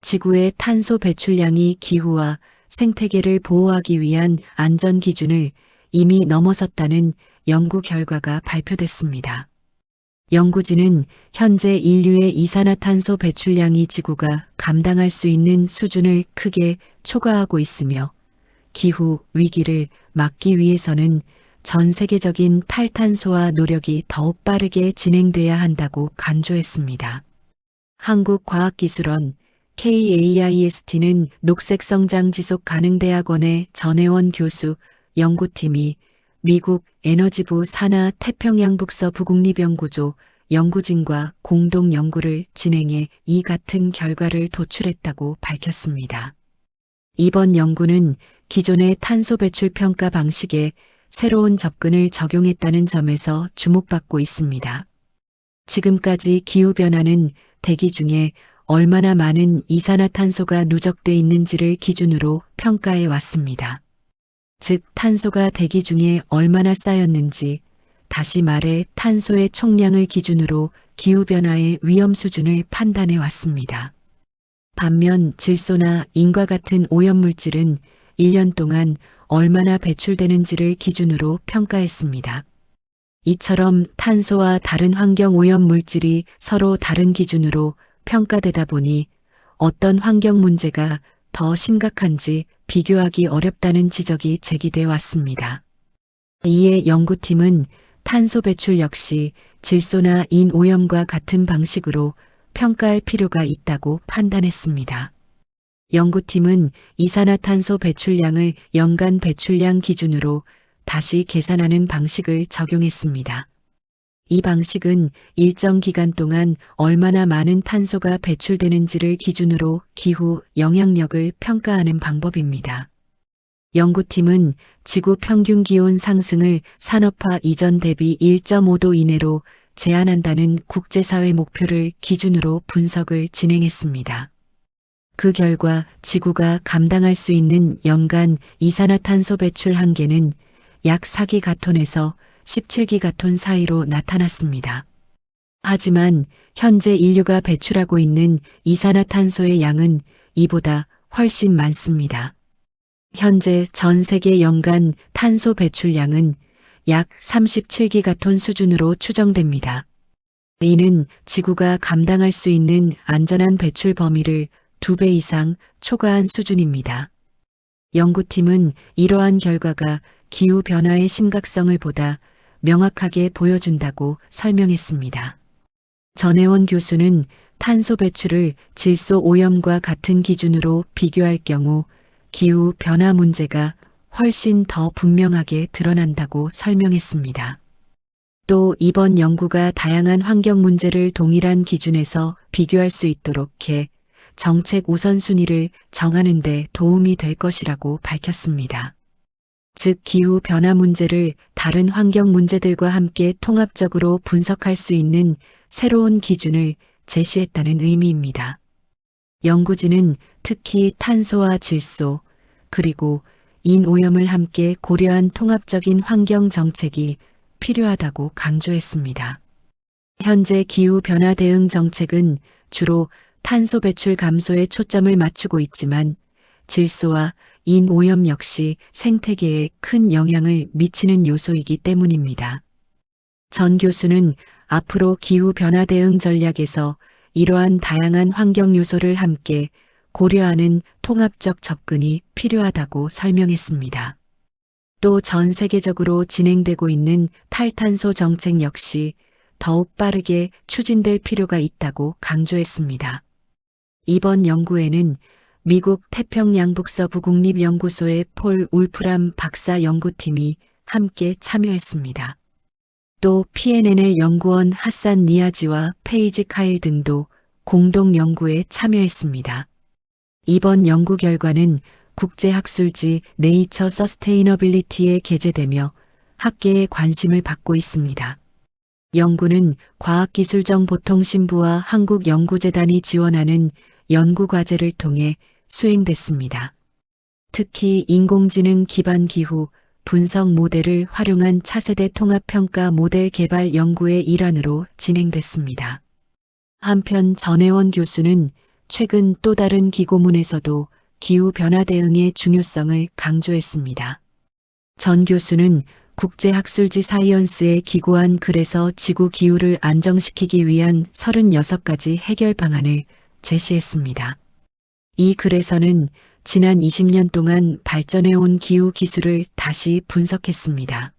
지구의 탄소 배출량이 기후와 생태계를 보호하기 위한 안전 기준을 이미 넘어섰다는 연구 결과가 발표됐습니다. 연구진은 현재 인류의 이산화탄소 배출량이 지구가 감당할 수 있는 수준을 크게 초과하고 있으며 기후 위기를 막기 위해서는 전 세계적인 탈탄소화 노력이 더욱 빠르게 진행돼야 한다고 강조했습니다. 한국과학기술원 KAIST는 녹색성장지속가능대학원의 전혜원 교수 연구팀이 미국 에너지부 산하 태평양북서 부국립연구소 연구진과 공동 연구를 진행해 이 같은 결과를 도출했다고 밝혔습니다. 이번 연구는 기존의 탄소 배출 평가 방식에 새로운 접근을 적용했다는 점에서 주목받고 있습니다. 지금까지 기후변화는 대기 중에 얼마나 많은 이산화탄소가 누적돼 있는지를 기준으로 평가해 왔습니다. 즉 탄소가 대기 중에 얼마나 쌓였는지, 다시 말해 탄소의 총량을 기준으로 기후변화의 위험 수준을 판단해 왔습니다. 반면 질소나 인과 같은 오염물질은 1년 동안 얼마나 배출되는지를 기준으로 평가했습니다. 이처럼 탄소와 다른 환경 오염 물질이 서로 다른 기준으로 평가되다 보니 어떤 환경 문제가 더 심각한지 비교하기 어렵다는 지적이 제기돼 왔습니다. 이에 연구팀은 탄소 배출 역시 질소나 인 오염과 같은 방식으로 평가할 필요가 있다고 판단했습니다. 연구팀은 이산화탄소 배출량을 연간 배출량 기준으로 다시 계산하는 방식을 적용했습니다. 이 방식은 일정 기간 동안 얼마나 많은 탄소가 배출되는지를 기준으로 기후 영향력을 평가하는 방법입니다. 연구팀은 지구 평균 기온 상승을 산업화 이전 대비 1.5도 이내로 제한한다는 국제사회 목표를 기준으로 분석을 진행했습니다. 그 결과 지구가 감당할 수 있는 연간 이산화탄소 배출 한계는 약 4기가톤에서 17기가톤 사이로 나타났습니다. 하지만 현재 인류가 배출하고 있는 이산화탄소의 양은 이보다 훨씬 많습니다. 현재 전 세계 연간 탄소 배출량은 약 37기가톤 수준으로 추정됩니다. 이는 지구가 감당할 수 있는 안전한 배출 범위를 2배 이상 초과한 수준입니다. 연구팀은 이러한 결과가 기후변화의 심각성을 보다 명확하게 보여준다고 설명했습니다. 전혜원 교수는 탄소 배출을 질소 오염과 같은 기준으로 비교할 경우 기후 변화 문제가 훨씬 더 분명하게 드러난다고 설명했습니다. 또 이번 연구가 다양한 환경 문제를 동일한 기준에서 비교할 수 있도록 해 정책 우선순위를 정하는 데 도움이 될 것이라고 밝혔습니다. 즉 기후 변화 문제를 다른 환경 문제들과 함께 통합적으로 분석할 수 있는 새로운 기준을 제시했다는 의미입니다. 연구진은 특히 탄소와 질소, 그리고 인 오염을 함께 고려한 통합적인 환경 정책이 필요하다고 강조했습니다. 현재 기후 변화 대응 정책은 주로 탄소 배출 감소에 초점을 맞추고 있지만 질소와 인 오염 역시 생태계에 큰 영향을 미치는 요소이기 때문입니다. 전 교수는 앞으로 기후 변화 대응 전략에서 이러한 다양한 환경 요소를 함께 고려하는 통합적 접근이 필요하다고 설명했습니다. 또 전 세계적으로 진행되고 있는 탈탄소 정책 역시 더욱 빠르게 추진될 필요가 있다고 강조했습니다. 이번 연구에는 미국 태평양북서 부국립연구소의 폴 울프람 박사 연구팀이 함께 참여했습니다. 또 PNNL 연구원 하산 니아지와 페이지 카일 등도 공동 연구에 참여했습니다. 이번 연구 결과는 국제학술지 네이처 서스테이너빌리티에 게재되며 학계의 관심을 받고 있습니다. 연구는 과학기술정보통신부와 한국연구재단이 지원하는 연구과제를 통해 수행됐습니다. 특히 인공지능 기반 기후 분석 모델을 활용한 차세대 통합평가 모델 개발 연구의 일환으로 진행됐습니다. 한편 전혜원 교수는 최근 또 다른 기고문에서도 기후변화 대응의 중요성을 강조했습니다. 전 교수는 국제학술지 사이언스에 기고한 글에서 지구 기후를 안정시키기 위한 36가지 해결 방안을 제시했습니다. 이 글에서는 지난 20년 동안 발전해온 기후 기술을 다시 분석했습니다.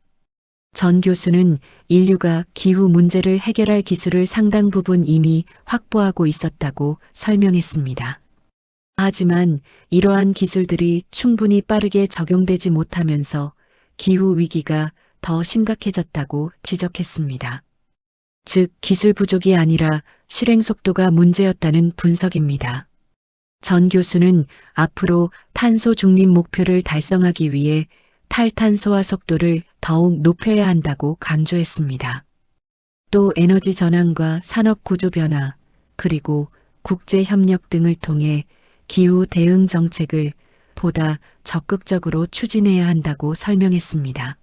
전 교수는 인류가 기후 문제를 해결할 기술을 상당 부분 이미 확보하고 있었다고 설명했습니다. 하지만 이러한 기술들이 충분히 빠르게 적용되지 못하면서 기후 위기가 더 심각해졌다고 지적했습니다. 즉, 기술 부족이 아니라 실행 속도가 문제였다는 분석입니다. 전 교수는 앞으로 탄소 중립 목표를 달성하기 위해 탈탄소화 속도를 더욱 높여야 한다고 강조했습니다. 또 에너지 전환과 산업 구조 변화, 그리고 국제 협력 등을 통해 기후 대응 정책을 보다 적극적으로 추진해야 한다고 설명했습니다.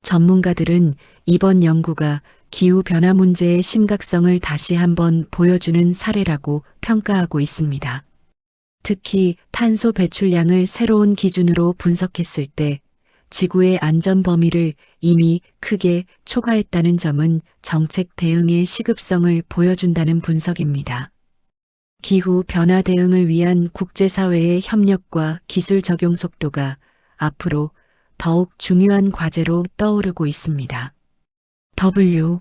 전문가들은 이번 연구가 기후 변화 문제의 심각성을 다시 한번 보여주는 사례라고 평가하고 있습니다. 특히 탄소 배출량을 새로운 기준으로 분석했을 때 지구의 안전 범위를 이미 크게 초과했다는 점은 정책 대응의 시급성을 보여준다는 분석입니다. 기후 변화 대응을 위한 국제사회의 협력과 기술 적용 속도가 앞으로 더욱 중요한 과제로 떠오르고 있습니다. W